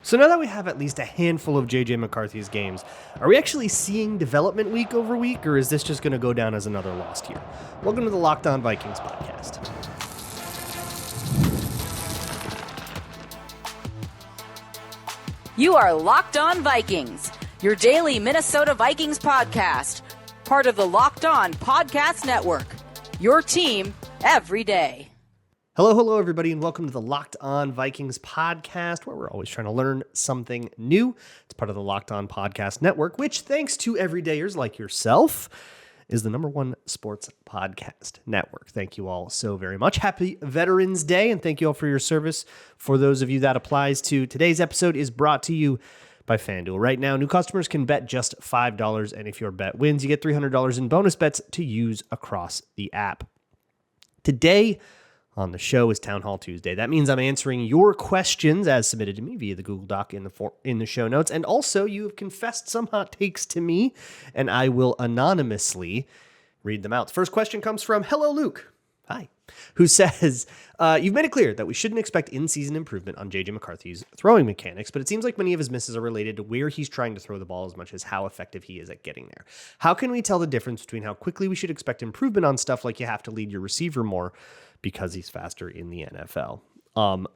So now that we have at least a handful of JJ McCarthy's games, are we actually seeing development week over week, or is this just going to go down as another lost year? Welcome to the Locked On Vikings podcast. You are Locked On Vikings, your daily Minnesota Vikings podcast, part of the Locked On Podcast Network, your team every day. Hello, everybody, and welcome to the Locked On Vikings podcast, where we're always trying to learn something new. It's part of the Locked On Podcast Network, which, thanks to everydayers like yourself, is the #1 sports podcast network. Thank you all so very much. Happy Veterans Day, and thank you all for your service. For those of you that applies to, today's episode is brought to you by FanDuel. Right now, new customers can bet just $5, and if your bet wins, you get $300 in bonus bets to use across the app. Today on the show is Town Hall Tuesday. That means I'm answering your questions as submitted to me via the Google Doc in the show notes. And also, you have confessed some hot takes to me, and I will anonymously read them out. The first question comes from Hello Luke. Hi. Who says, you've made it clear that we shouldn't expect in-season improvement on JJ McCarthy's throwing mechanics, but it seems like many of his misses are related to where he's trying to throw the ball as much as how effective he is at getting there. How can we tell the difference between how quickly we should expect improvement on stuff like you have to lead your receiver more because he's faster in the NFL?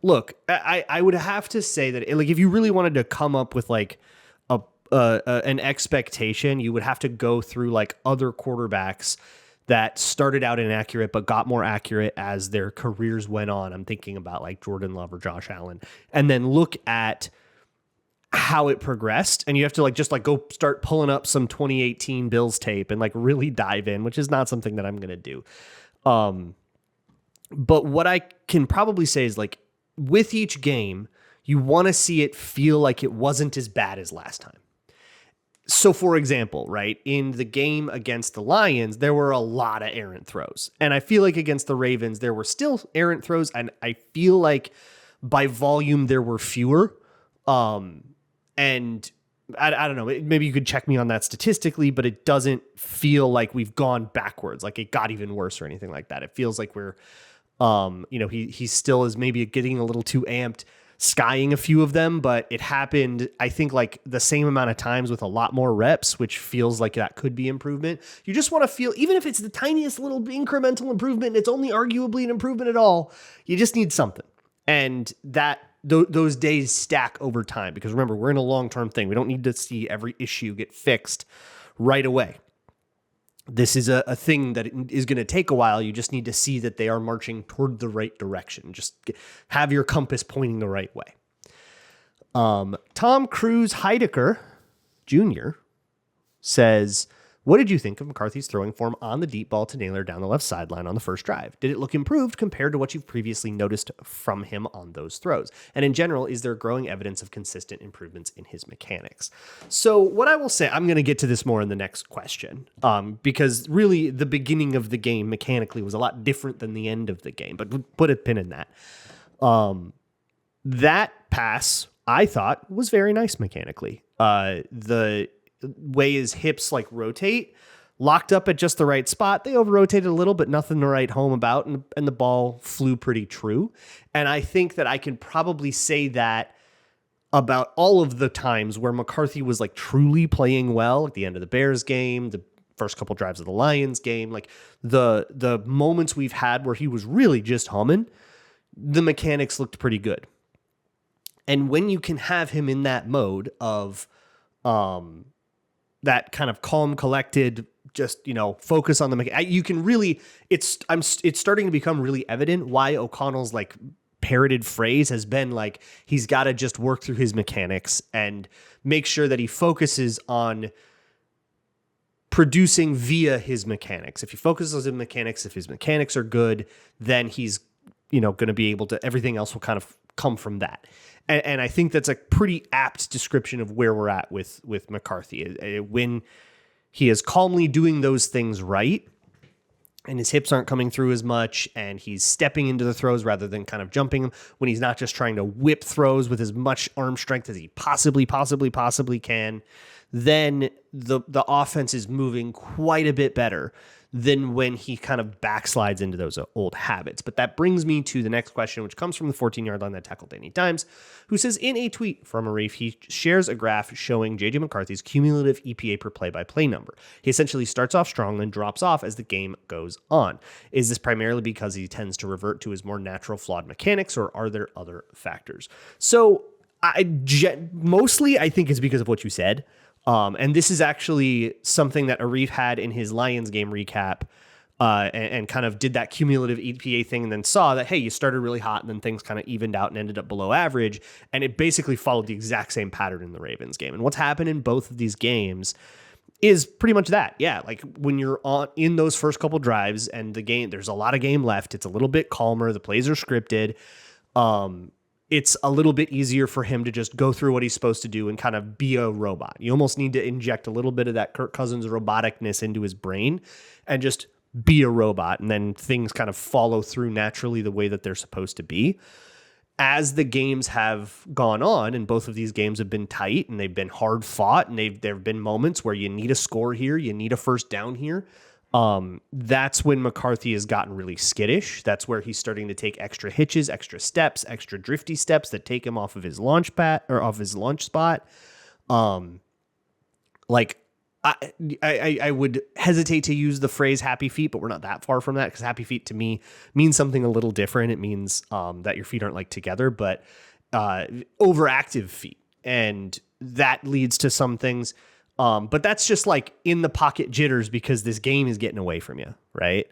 Look, I would have to say that, like, if you really wanted to come up with like an expectation, you would have to go through like other quarterbacks that started out inaccurate but got more accurate as their careers went on. I'm thinking about like Jordan Love or Josh Allen, and then look at how it progressed. And you have to like just like go start pulling up some 2018 Bills tape and like really dive in, which is not something that I'm going to do. But what I can probably say is, like, with each game, you want to see it feel like it wasn't as bad as last time. So, for example, right, in the game against the Lions, there were a lot of errant throws. And I feel like against the Ravens, there were still errant throws. And I feel like by volume, there were fewer. And I don't know, maybe you could check me on that statistically, but it doesn't feel like we've gone backwards, like it got even worse or anything like that. It feels like we're, he still is maybe getting a little too amped, skying a few of them, but it happened, I think, like the same amount of times with a lot more reps, which feels like that could be improvement. You just want to feel, even if it's the tiniest little incremental improvement, and it's only arguably an improvement at all, you just need something. And that those days stack over time, because remember, we're in a long-term thing. We don't need to see every issue get fixed right away. This is a thing that is going to take a while. You just need to see that they are marching toward the right direction. Just have your compass pointing the right way. Tom Cruise Heidecker Jr. says, what did you think of McCarthy's throwing form on the deep ball to Naylor down the left sideline on the first drive? Did it look improved compared to what you've previously noticed from him on those throws? And in general, is there growing evidence of consistent improvements in his mechanics? So what I will say, I'm going to get to this more in the next question, because really the beginning of the game mechanically was a lot different than the end of the game, but we'll put a pin in that. That pass, I thought, was very nice mechanically. The way his hips like rotate, locked up at just the right spot. They over-rotated a little, but nothing to write home about, and the ball flew pretty true. And I think that I can probably say that about all of the times where McCarthy was like truly playing well, at the end of the Bears game, the first couple drives of the Lions game, like the moments we've had where he was really just humming, the mechanics looked pretty good. And when you can have him in that mode of that kind of calm, collected, just, focus on the you can really, it's starting to become really evident why O'Connell's like parroted phrase has been like, he's got to just work through his mechanics and make sure that he focuses on producing via his mechanics. If he focuses on his mechanics, if his mechanics are good, then he's, going to be able to, everything else will kind of come from that. And I think that's a pretty apt description of where we're at with McCarthy. When he is calmly doing those things right, and his hips aren't coming through as much, and he's stepping into the throws rather than kind of jumping them, when he's not just trying to whip throws with as much arm strength as he possibly can, then the offense is moving quite a bit better than when he kind of backslides into those old habits. But that brings me to the next question, which comes from the 14-yard line that tackled Danny Dimes, who says in a tweet from Arif, he shares a graph showing JJ McCarthy's cumulative EPA per play-by-play number. He essentially starts off strong, then drops off as the game goes on. Is this primarily because he tends to revert to his more natural flawed mechanics, or are there other factors? So mostly I think it's because of what you said. And this is actually something that Arif had in his Lions game recap, and kind of did that cumulative EPA thing and then saw that, hey, you started really hot and then things kind of evened out and ended up below average. And it basically followed the exact same pattern in the Ravens game. And what's happened in both of these games is pretty much that. Yeah, like when you're in those first couple drives and the game, there's a lot of game left. It's a little bit calmer. The plays are scripted. It's a little bit easier for him to just go through what he's supposed to do and kind of be a robot. You almost need to inject a little bit of that Kirk Cousins roboticness into his brain and just be a robot. And then things kind of follow through naturally the way that they're supposed to be. As the games have gone on, and both of these games have been tight and they've been hard fought, and there have been moments where you need a score here, you need a first down here. That's when McCarthy has gotten really skittish. That's where he's starting to take extra hitches, extra steps, extra drifty steps that take him off of his launch pad or off his launch spot. Like I would hesitate to use the phrase happy feet, but we're not that far from that, because happy feet to me means something a little different. It means that your feet aren't like together, but overactive feet. And that leads to some things. But that's just like in the pocket jitters because this game is getting away from you, right?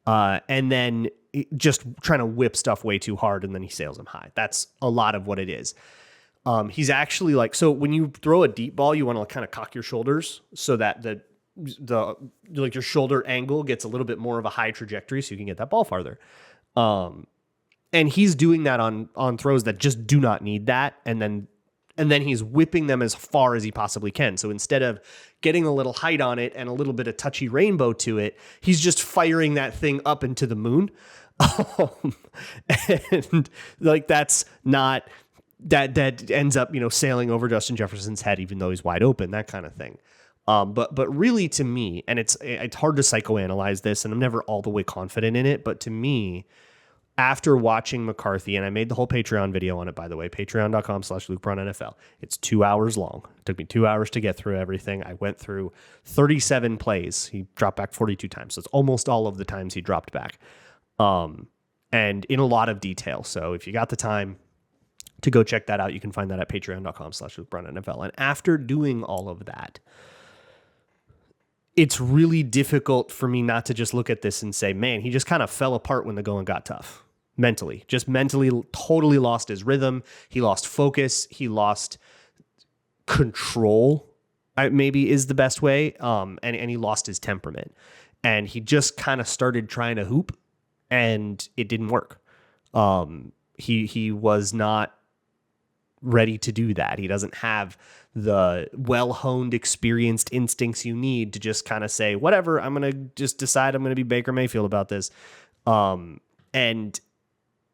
And then just trying to whip stuff way too hard, and then he sails them high. That's a lot of what it is. He's actually like, so when you throw a deep ball, you want to kind of cock your shoulders so that the like your shoulder angle gets a little bit more of a high trajectory so you can get that ball farther. And he's doing that on throws that just do not need that. And then he's whipping them as far as he possibly can. So instead of getting a little height on it and a little bit of touchy rainbow to it, he's just firing that thing up into the moon. And like, that's not, that ends up, sailing over Justin Jefferson's head, even though he's wide open, that kind of thing. But really to me, and it's hard to psychoanalyze this, and I'm never all the way confident in it, but to me, after watching McCarthy, and I made the whole Patreon video on it, by the way, patreon.com/LukeBraunNFL. It's 2 hours long. It took me 2 hours to get through everything. I went through 37 plays. He dropped back 42 times. So it's almost all of the times he dropped back. And in a lot of detail. So if you got the time to go check that out, you can find that at patreon.com/LukeBraunNFL. And after doing all of that, it's really difficult for me not to just look at this and say, man, he just kind of fell apart when the going got tough. Mentally, totally lost his rhythm. He lost focus. He lost control, maybe is the best way. And he lost his temperament. And he just kind of started trying to hoop, and it didn't work. He was not ready to do that. He doesn't have the well-honed, experienced instincts you need to just kind of say, whatever, I'm going to just decide I'm going to be Baker Mayfield about this. And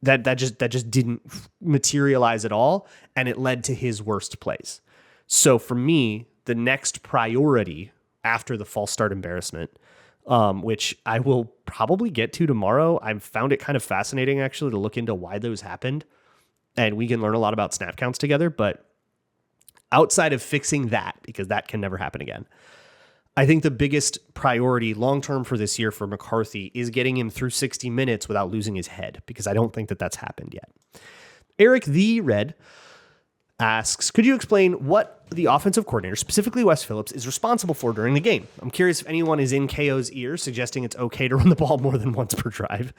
that just didn't materialize at all. And it led to his worst plays. So for me, the next priority after the false start embarrassment, which I will probably get to tomorrow. I've found it kind of fascinating actually to look into why those happened. And we can learn a lot about snap counts together, but outside of fixing that, because that can never happen again, I think the biggest priority long-term for this year for McCarthy is getting him through 60 minutes without losing his head, because I don't think that that's happened yet. Eric the Red asks, could you explain what the offensive coordinator, specifically Wes Phillips, is responsible for during the game? I'm curious if anyone is in KO's ear suggesting it's okay to run the ball more than once per drive.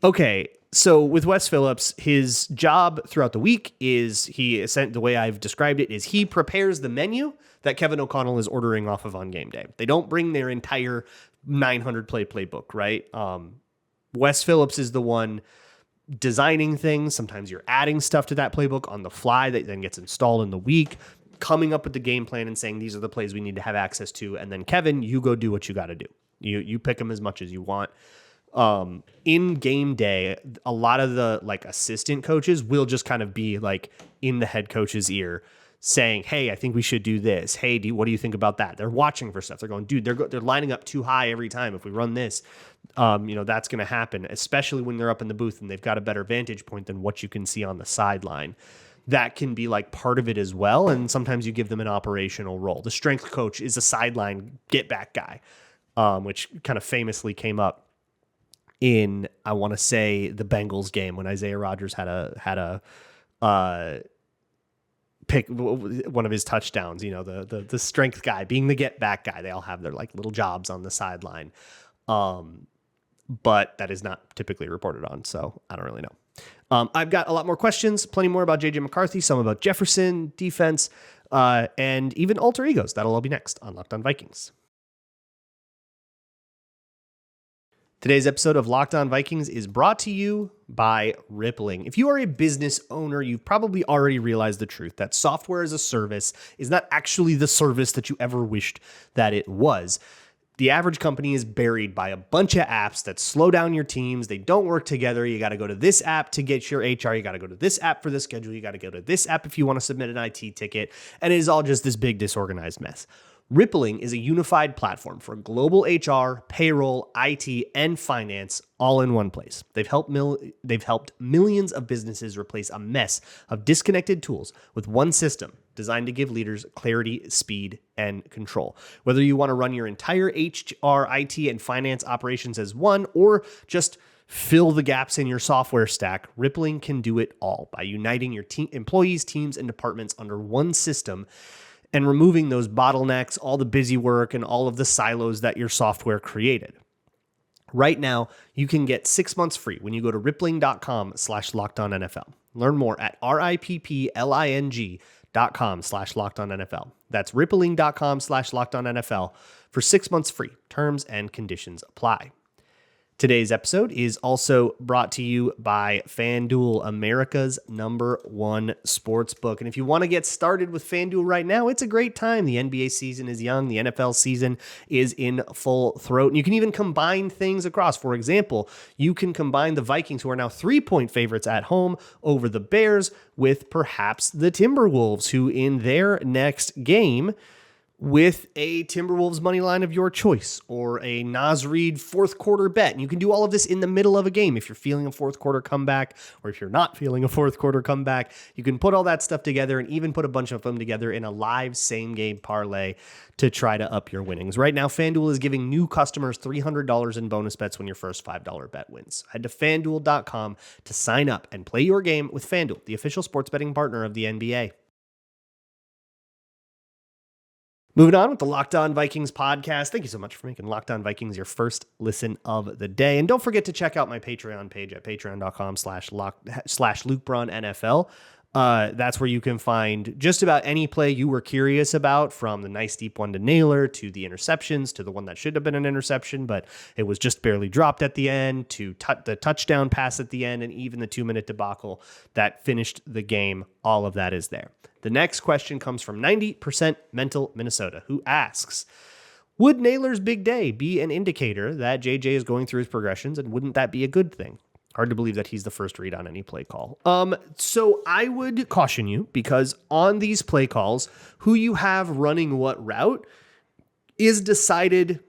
Okay. So with Wes Phillips, his job throughout the week is the way I've described it is he prepares the menu that Kevin O'Connell is ordering off of on game day. They don't bring their entire 900 play playbook, right? Wes Phillips is the one designing things. Sometimes you're adding stuff to that playbook on the fly that then gets installed in the week, coming up with the game plan and saying, these are the plays we need to have access to. And then Kevin, you go do what you got to do. You pick them as much as you want. In game day, a lot of the like assistant coaches will just kind of be like in the head coach's ear saying, hey, I think we should do this. Hey, what do you think about that? They're watching for stuff. They're going, dude, they're lining up too high every time. If we run this, that's going to happen, especially when they're up in the booth and they've got a better vantage point than what you can see on the sideline. That can be like part of it as well. And sometimes you give them an operational role. The strength coach is a sideline get back guy, which kind of famously came up in, I want to say, the Bengals game when Isaiah Rodgers had a pick one of his touchdowns, the strength guy being the get back guy. They all have their like little jobs on the sideline. But that is not typically reported on. So I don't really know. I've got a lot more questions, plenty more about JJ McCarthy, some about Jefferson, defense, and even alter egos. That'll all be next on Locked On Vikings. Today's episode of Locked On Vikings is brought to you by Rippling. If you are a business owner, you've probably already realized the truth that software as a service is not actually the service that you ever wished that it was. The average company is buried by a bunch of apps that slow down your teams. They don't work together. You got to go to this app to get your HR. You got to go to this app for the schedule. You got to go to this app if you want to submit an IT ticket. And it is all just this big disorganized mess. Rippling is a unified platform for global HR, payroll, IT, and finance all in one place. They've helped millions of businesses replace a mess of disconnected tools with one system designed to give leaders clarity, speed, and control. Whether you want to run your entire HR, IT, and finance operations as one, or just fill the gaps in your software stack, Rippling can do it all by uniting your employees, teams, and departments under one system and removing those bottlenecks, all the busy work, and all of the silos that your software created. Right now, you can get 6 months free when you go to rippling.com/LockedOnNFL. Learn more at rippling.com/LockedOnNFL. That's rippling.com/LockedOnNFL for 6 months free. Terms and conditions apply. Today's episode is also brought to you by FanDuel, America's #1 sports book. And if you want to get started with FanDuel right now, it's a great time. The NBA season is young. The NFL season is in full throat. And you can even combine things across. For example, you can combine the Vikings, who are now 3-point favorites at home over the Bears, with perhaps the Timberwolves, who in their next game, with a Timberwolves money line of your choice or a Naz Reid fourth quarter bet. And you can do all of this in the middle of a game. If you're feeling a fourth quarter comeback, or if you're not feeling a fourth quarter comeback, you can put all that stuff together and even put a bunch of them together in a live same game parlay to try to up your winnings. Right now, FanDuel is giving new customers $300 in bonus bets when your first $5 bet wins. Head to FanDuel.com to sign up and play your game with FanDuel, the official sports betting partner of the NBA. Moving on with the Locked On Vikings podcast. Thank you so much for making Locked On Vikings your first listen of the day. And don't forget to check out my Patreon page at patreon.com/LukeBraunNFL. That's where you can find just about any play you were curious about, from the nice deep one to Naylor, to the interceptions, to the one that should have been an interception, but it was just barely dropped at the end, to the touchdown pass at the end, and even the 2-minute debacle that finished the game. All of that is there. The next question comes from 90% Mental Minnesota, who asks, would Naylor's big day be an indicator that JJ is going through his progressions, and wouldn't that be a good thing? Hard to believe that he's the first read on any play call. So I would caution you, because on these play calls, who you have running what route is decided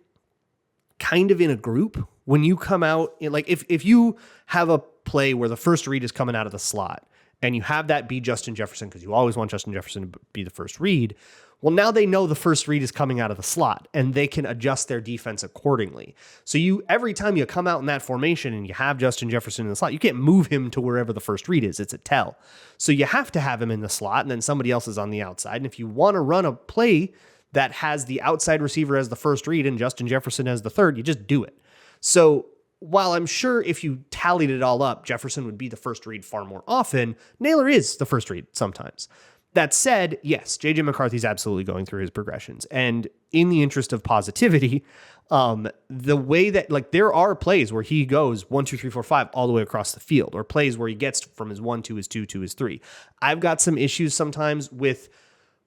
kind of in a group. When you come out, like if you have a play where the first read is coming out of the slot, and you have that be Justin Jefferson, because you always want Justin Jefferson to be the first read, well, now they know the first read is coming out of the slot, and they can adjust their defense accordingly. So every time you come out in that formation and you have Justin Jefferson in the slot, you can't move him to wherever the first read is. It's a tell. So you have to have him in the slot, and then somebody else is on the outside. And if you want to run a play that has the outside receiver as the first read and Justin Jefferson as the third, you just do it. So while I'm sure if you tallied it all up, Jefferson would be the first read far more often, Naylor is the first read sometimes. That said, yes, JJ McCarthy's absolutely going through his progressions. And in the interest of positivity, the way that, like, there are plays where he goes 1, 2, 3, 4, 5 all the way across the field, or plays where he gets from his 1 to his 2 to his 3. I've got some issues sometimes with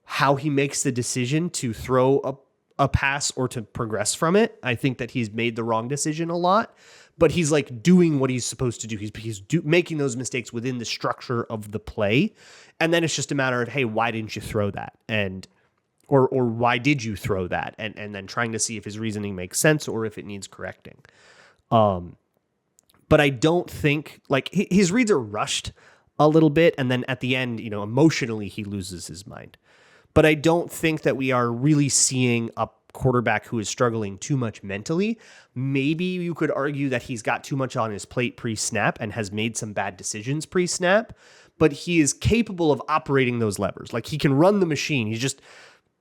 how he makes the decision to throw a pass or to progress from it. I think that he's made the wrong decision a lot. but he's like doing what he's supposed to do. He's making those mistakes within the structure of the play. And then it's just a matter of, hey, why didn't you throw that? Or why did you throw that? And then trying to see if his reasoning makes sense or if it needs correcting. But I don't think, like, his reads are rushed a little bit, and then at the end, emotionally he loses his mind. But I don't think that we are really seeing a quarterback who is struggling too much mentally. Maybe you could argue that he's got too much on his plate pre-snap and has made some bad decisions pre-snap, but he is capable of operating those levers. Like, he can run the machine. He's just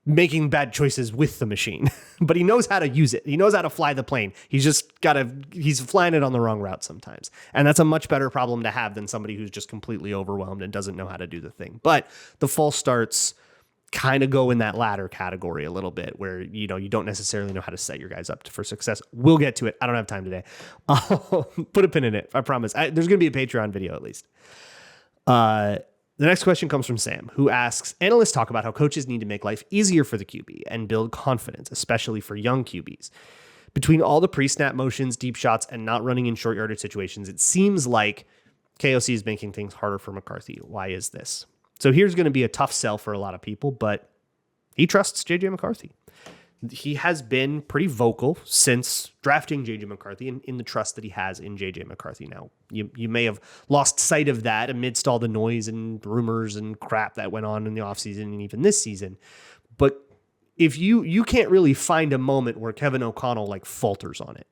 making bad choices with the machine, but he knows how to use it. He knows how to fly the plane. He's flying it on the wrong route sometimes. And that's a much better problem to have than somebody who's just completely overwhelmed and doesn't know how to do the thing. But the false starts kind of go in that latter category a little bit where, you don't necessarily know how to set your guys up for success. We'll get to it. I don't have time today. Put a pin in it. I promise. There's going to be a Patreon video at least. The next question comes from Sam, who asks, analysts talk about how coaches need to make life easier for the QB and build confidence, especially for young QBs. Between all the pre-snap motions, deep shots, and not running in short yardage situations, it seems like KOC is making things harder for McCarthy. Why is this? So here's going to be a tough sell for a lot of people, but he trusts JJ McCarthy. He has been pretty vocal since drafting JJ McCarthy in the trust that he has in JJ McCarthy. Now, you may have lost sight of that amidst all the noise and rumors and crap that went on in the offseason and even this season. But if you can't really find a moment where Kevin O'Connell like falters on it.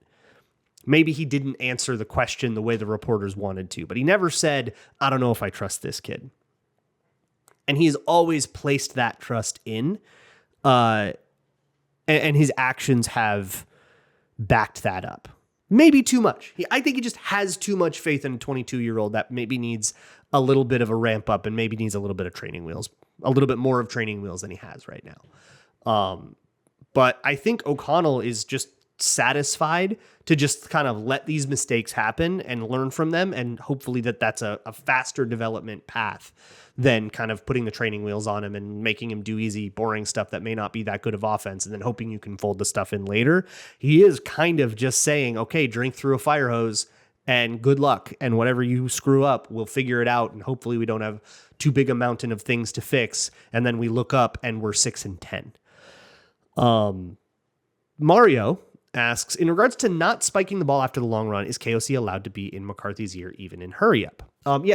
Maybe he didn't answer the question the way the reporters wanted to, but he never said, I don't know if I trust this kid. And he's always placed that trust in, and his actions have backed that up. Maybe too much. I think he just has too much faith in a 22-year-old that maybe needs a little bit of a ramp up and maybe needs a little bit of training wheels, a little bit more of training wheels than he has right now. But I think O'Connell is just satisfied to just kind of let these mistakes happen and learn from them. And hopefully that's a faster development path than kind of putting the training wheels on him and making him do easy, boring stuff that may not be that good of offense and then hoping you can fold the stuff in later. He is kind of just saying, okay, drink through a fire hose and good luck. And whatever you screw up, we'll figure it out. And hopefully we don't have too big a mountain of things to fix. And then we look up and we're 6-10. Mario asks, in regards to not spiking the ball after the long run, is KOC allowed to be in McCarthy's ear even in hurry up?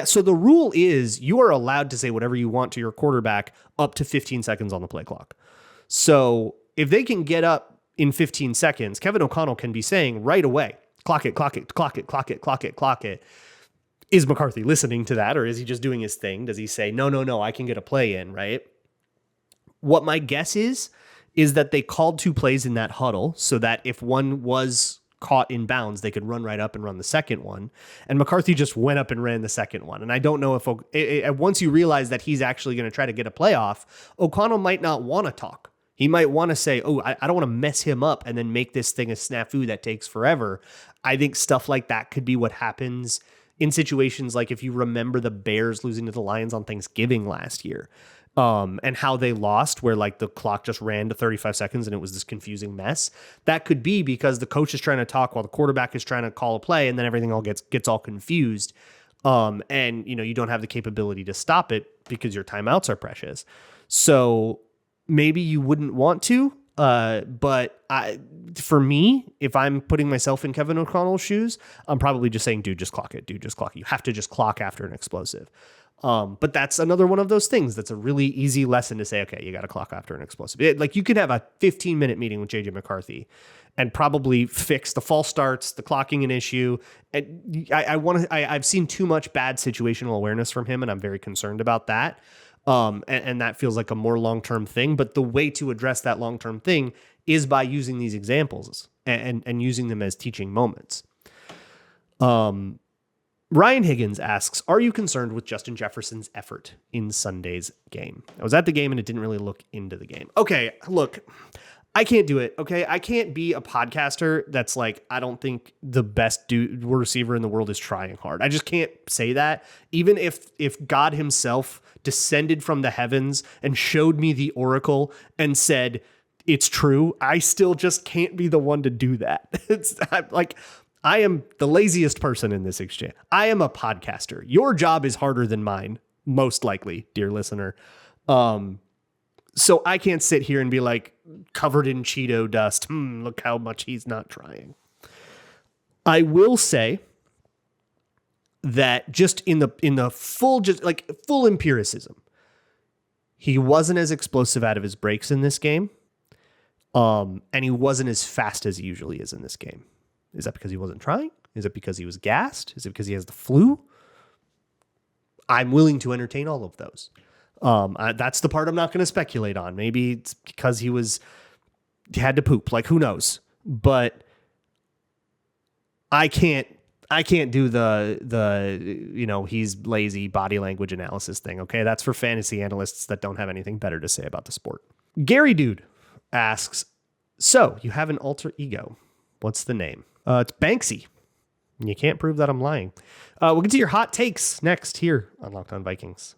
So the rule is you are allowed to say whatever you want to your quarterback up to 15 seconds on the play clock. So if they can get up in 15 seconds, Kevin O'Connell can be saying right away, clock it, clock it, clock it, clock it, clock it, clock it. Is McCarthy listening to that, or is he just doing his thing? Does he say, no, I can get a play in, right? What my guess is that they called 2 plays in that huddle so that if one was caught in bounds, they could run right up and run the second one. And McCarthy just went up and ran the second one. And I don't know if once you realize that he's actually going to try to get a playoff, O'Connell might not want to talk. He might want to say, I don't want to mess him up and then make this thing a snafu that takes forever. I think stuff like that could be what happens in situations like if you remember the Bears losing to the Lions on Thanksgiving last year. And how they lost, where like the clock just ran to 35 seconds and it was this confusing mess. That could be because the coach is trying to talk while the quarterback is trying to call a play, and then everything all gets all confused. And you don't have the capability to stop it because your timeouts are precious. So maybe you wouldn't want to. But for me, if I'm putting myself in Kevin O'Connell's shoes, I'm probably just saying, dude, just clock it. Dude, just clock it. You have to just clock after an explosive. But that's another one of those things that's a really easy lesson to say, okay, you got to clock after an explosive. Like you could have a 15-minute meeting with JJ McCarthy and probably fix the false starts, the clocking an issue. And I've seen too much bad situational awareness from him, and I'm very concerned about that. And that feels like a more long-term thing. But the way to address that long-term thing is by using these examples and using them as teaching moments. Ryan Higgins asks, are you concerned with Justin Jefferson's effort in Sunday's game? I was at the game and it didn't really look into the game. Okay, look, I can't do it. Okay, I can't be a podcaster that's like, I don't think the best receiver in the world is trying hard. I just can't say that. Even if God himself descended from the heavens and showed me the oracle and said, it's true, I still just can't be the one to do that. It's like, I am the laziest person in this exchange. I am a podcaster. Your job is harder than mine, most likely, dear listener. So I can't sit here and be like covered in Cheeto dust. Look how much he's not trying. I will say that just in the full empiricism, he wasn't as explosive out of his breaks in this game. And he wasn't as fast as he usually is in this game. Is that because he wasn't trying? Is it because he was gassed? Is it because he has the flu? I'm willing to entertain all of those. That's the part I'm not going to speculate on. Maybe it's because he had to poop. Like, who knows? But I can't do the he's lazy body language analysis thing. Okay, that's for fantasy analysts that don't have anything better to say about the sport. Gary Dude asks, so you have an alter ego. What's the name? It's Banksy. You can't prove that I'm lying. We'll get to your hot takes next here on Locked On Vikings.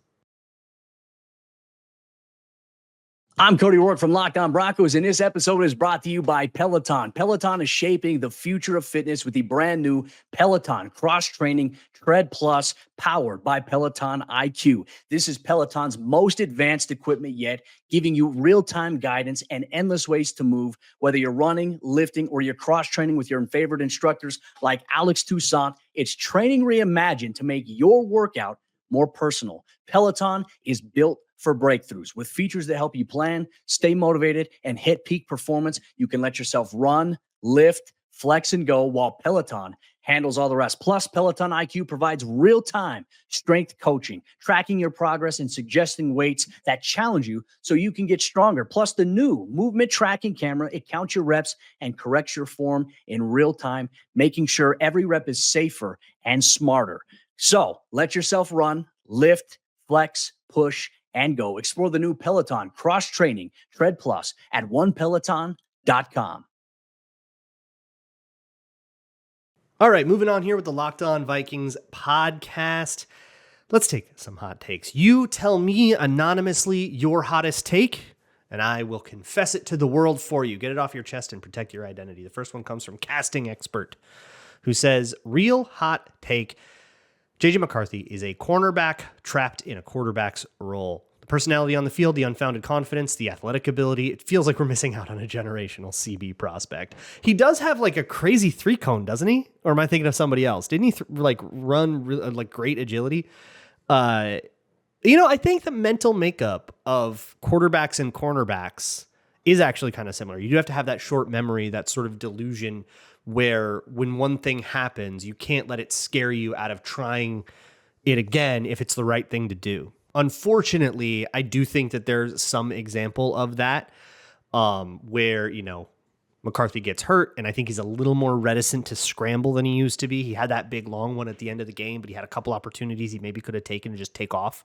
I'm Cody Rourke from Locked On Broncos, and this episode is brought to you by Peloton. Peloton is shaping the future of fitness with the brand new Peloton Cross-Training Tread Plus, powered by Peloton IQ. This is Peloton's most advanced equipment yet, giving you real-time guidance and endless ways to move, whether you're running, lifting, or you're cross-training with your favorite instructors like Alex Toussaint. It's training reimagined to make your workout more personal. Peloton is built for breakthroughs with features that help you plan, stay motivated, and hit peak performance. You can let yourself run, lift, flex, and go while Peloton handles all the rest. Plus, Peloton IQ provides real-time strength coaching, tracking your progress and suggesting weights that challenge you so you can get stronger. Plus, the new movement tracking camera, it counts your reps and corrects your form in real time, making sure every rep is safer and smarter. So let yourself run, lift, flex, push, and go. Explore the new Peloton Cross-Training Tread Plus at onepeloton.com. All right, moving on here with the Locked On Vikings podcast. Let's take some hot takes. You tell me anonymously your hottest take, and I will confess it to the world for you. Get it off your chest and protect your identity. The first one comes from Casting Expert, who says, real hot take. JJ McCarthy is a cornerback trapped in a quarterback's role. The personality on the field, the unfounded confidence, the athletic ability, it feels like we're missing out on a generational CB prospect. He does have like a crazy 3-cone, doesn't he? Or am I thinking of somebody else? Didn't he run like great agility? I think the mental makeup of quarterbacks and cornerbacks is actually kind of similar. You do have to have that short memory, that sort of delusion where when one thing happens, you can't let it scare you out of trying it again if it's the right thing to do. Unfortunately, I do think that there's some example of that where, McCarthy gets hurt, and I think he's a little more reticent to scramble than he used to be. He had that big long one at the end of the game, but he had a couple opportunities he maybe could have taken to just take off.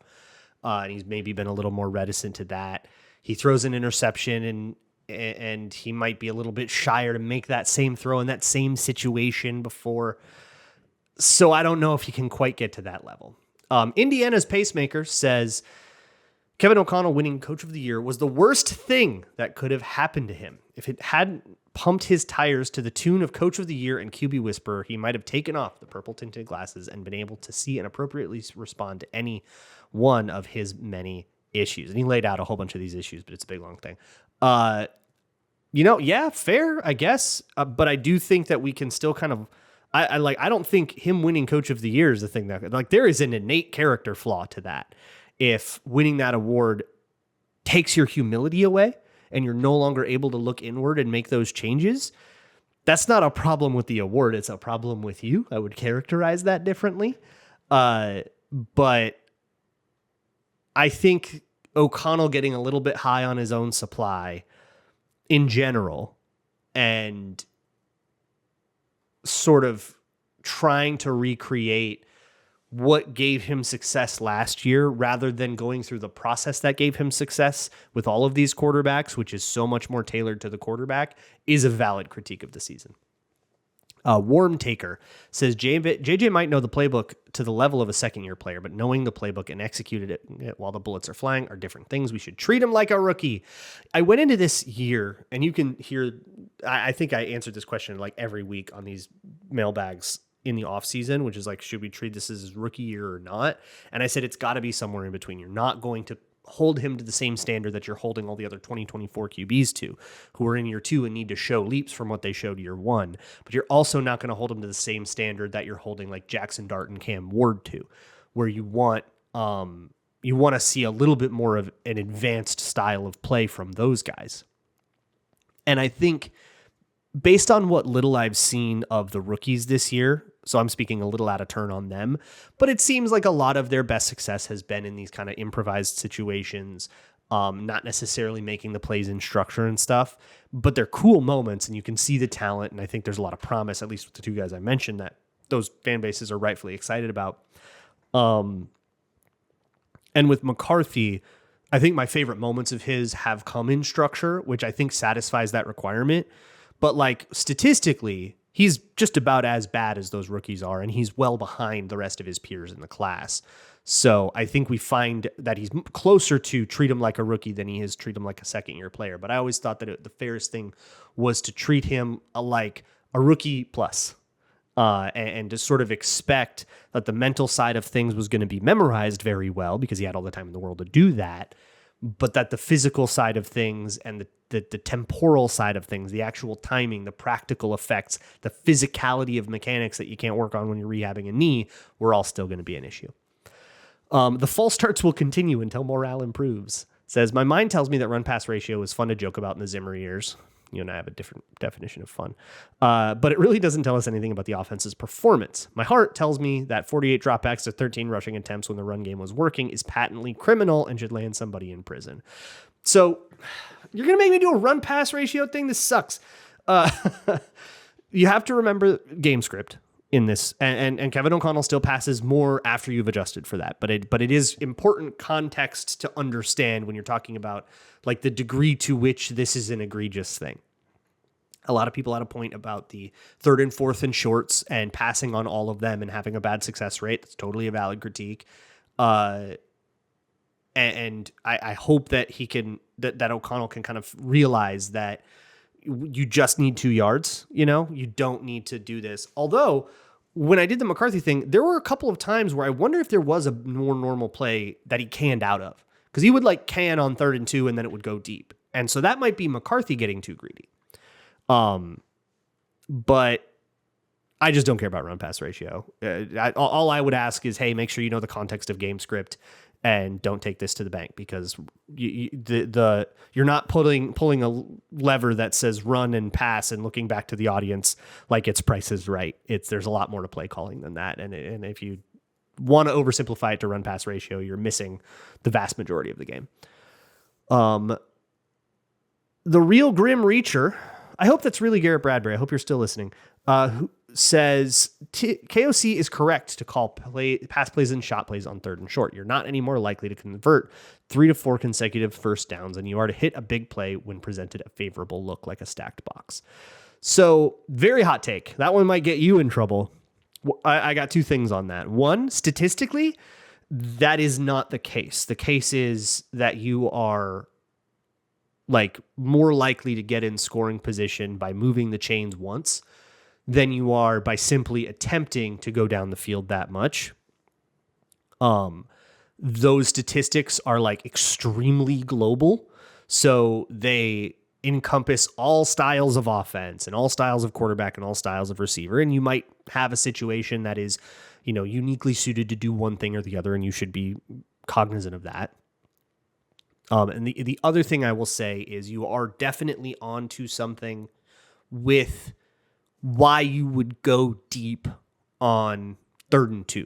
And he's maybe been a little more reticent to that. He throws an interception and he might be a little bit shyer to make that same throw in that same situation before. So I don't know if he can quite get to that level. Indiana's Pacemaker says, Kevin O'Connell winning Coach of the Year was the worst thing that could have happened to him. If it hadn't pumped his tires to the tune of Coach of the Year and QB Whisperer, he might have taken off the purple-tinted glasses and been able to see and appropriately respond to any one of his many issues. And he laid out a whole bunch of these issues, but it's a big, long thing. Yeah, fair, I guess. But I do think that we can still kind of, I don't think him winning Coach of the Year is the thing that, there is an innate character flaw to that. If winning that award takes your humility away and you're no longer able to look inward and make those changes, that's not a problem with the award. It's a problem with you. I would characterize that differently. But I think O'Connell getting a little bit high on his own supply in general and sort of trying to recreate what gave him success last year rather than going through the process that gave him success with all of these quarterbacks, which is so much more tailored to the quarterback, is a valid critique of the season. Worm Taker says JJ might know the playbook to the level of a second-year player, but knowing the playbook and executed it while the bullets are flying are different things. We should treat him like a rookie. I went into this year, and you can hear, I think I answered this question like every week on these mailbags in the offseason, which is like, should we treat this as his rookie year or not? And I said it's got to be somewhere in between. You're not going to hold him to the same standard that you're holding all the other 2024 QBs to, who are in year 2 and need to show leaps from what they showed year 1. But you're also not going to hold him to the same standard that you're holding like Jackson Dart and Cam Ward to, where you want to see a little bit more of an advanced style of play from those guys. And I think based on what little I've seen of the rookies this year, so I'm speaking a little out of turn on them, but it seems like a lot of their best success has been in these kind of improvised situations, not necessarily making the plays in structure and stuff, but they're cool moments and you can see the talent. And I think there's a lot of promise, at least with the 2 guys I mentioned, that those fan bases are rightfully excited about. And with McCarthy, I think my favorite moments of his have come in structure, which I think satisfies that requirement. But like statistically, he's just about as bad as those rookies are, and he's well behind the rest of his peers in the class. So I think we find that he's closer to treat him like a rookie than he is treat him like a second-year player. But I always thought that the fairest thing was to treat him like a rookie plus, and to sort of expect that the mental side of things was going to be memorized very well because he had all the time in the world to do that, but that the physical side of things and the temporal side of things, the actual timing, the practical effects, the physicality of mechanics that you can't work on when you're rehabbing a knee, were all still going to be an issue. The false starts will continue until morale improves. Says, my mind tells me that run-pass ratio is fun to joke about in the Zimmer years. You and I have a different definition of fun. But it really doesn't tell us anything about the offense's performance. My heart tells me that 48 dropbacks to 13 rushing attempts when the run game was working is patently criminal and should land somebody in prison. So you're going to make me do a run-pass ratio thing? This sucks. You have to remember game script in this, and Kevin O'Connell still passes more after you've adjusted for that. But it is important context to understand when you're talking about like the degree to which this is an egregious thing. A lot of people had a point about the 3rd and 4th and shorts and passing on all of them and having a bad success rate. That's totally a valid critique. And I hope that he can, that O'Connell can kind of realize that you just need 2 yards. You know, you don't need to do this. Although when I did the McCarthy thing, there were a couple of times where I wonder if there was a more normal play that he canned out of, because he would like can on 3rd and 2 and then it would go deep. And so that might be McCarthy getting too greedy. But I just don't care about run pass ratio. All I would ask is, hey, make sure you know the context of game script and don't take this to the bank, because you're not pulling a lever that says run and pass and looking back to the audience like it's Price is Right. There's a lot more to play calling than that. And if you want to oversimplify it to run pass ratio, you're missing the vast majority of the game. The Real Grim Reacher, I hope that's really Garrett Bradbury. I hope you're still listening. Who says KOC is correct to call pass plays and shot plays on 3rd and short. You're not any more likely to convert 3 to 4 consecutive first downs than you are to hit a big play when presented a favorable look like a stacked box. So very hot take. That one might get you in trouble. I got 2 things on that. One, statistically, that is not the case. The case is that you are like more likely to get in scoring position by moving the chains once than you are by simply attempting to go down the field that much. Those statistics are like extremely global. So they encompass all styles of offense and all styles of quarterback and all styles of receiver. And you might have a situation that is, you know, uniquely suited to do one thing or the other, and you should be cognizant of that. And the other thing I will say is you are definitely onto something with why you would go deep on 3rd and 2.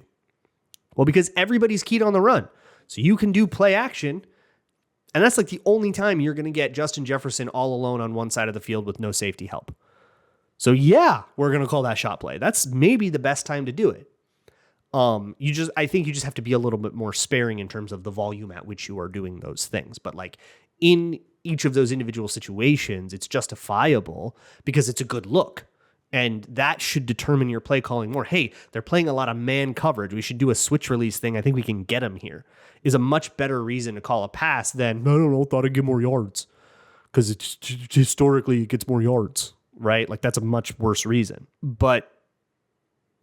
Well, because everybody's keyed on the run. So you can do play action, and that's like the only time you're going to get Justin Jefferson all alone on one side of the field with no safety help. So yeah, we're going to call that shot play. That's maybe the best time to do it. I think you just have to be a little bit more sparing in terms of the volume at which you are doing those things. But like in each of those individual situations, it's justifiable because it's a good look. And that should determine your play calling more. Hey, they're playing a lot of man coverage. We should do a switch release thing. I think we can get them here. Is a much better reason to call a pass than, I don't know, thought I'd get more yards. Because it's historically it gets more yards, right? Like that's a much worse reason. But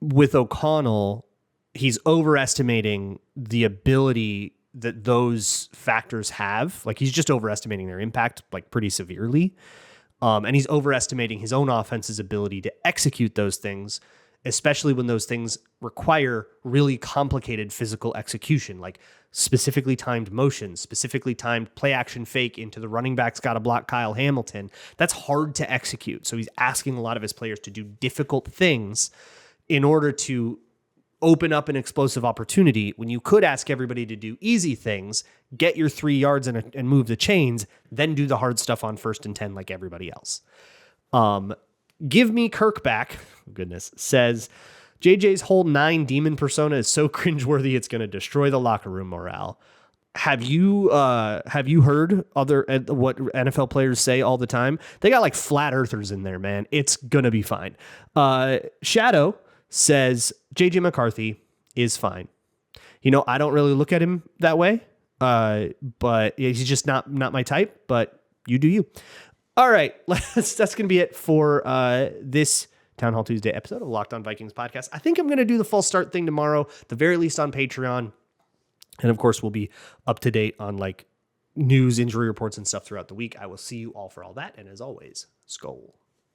with O'Connell, he's overestimating the ability that those factors have. Like he's just overestimating their impact like pretty severely. And he's overestimating his own offense's ability to execute those things, especially when those things require really complicated physical execution, like specifically timed motions, specifically timed play action fake into the running back's got to block Kyle Hamilton. That's hard to execute. So he's asking a lot of his players to do difficult things in order to open up an explosive opportunity when you could ask everybody to do easy things, get your 3 yards and move the chains, then do the hard stuff on 1st and 10 like everybody else. Give me Kirk back. Goodness. Says, JJ's whole 9 demon persona is so cringeworthy it's going to destroy the locker room morale. Have you heard what NFL players say all the time? They got like flat earthers in there, man. It's going to be fine. Shadow says JJ McCarthy is fine. You know, I don't really look at him that way, but he's just not my type, but you do you. All right, that's going to be it for this Town Hall Tuesday episode of Locked On Vikings podcast. I think I'm going to do the full start thing tomorrow, the very least on Patreon. And of course, we'll be up to date on like news, injury reports, and stuff throughout the week. I will see you all for all that. And as always, Skol.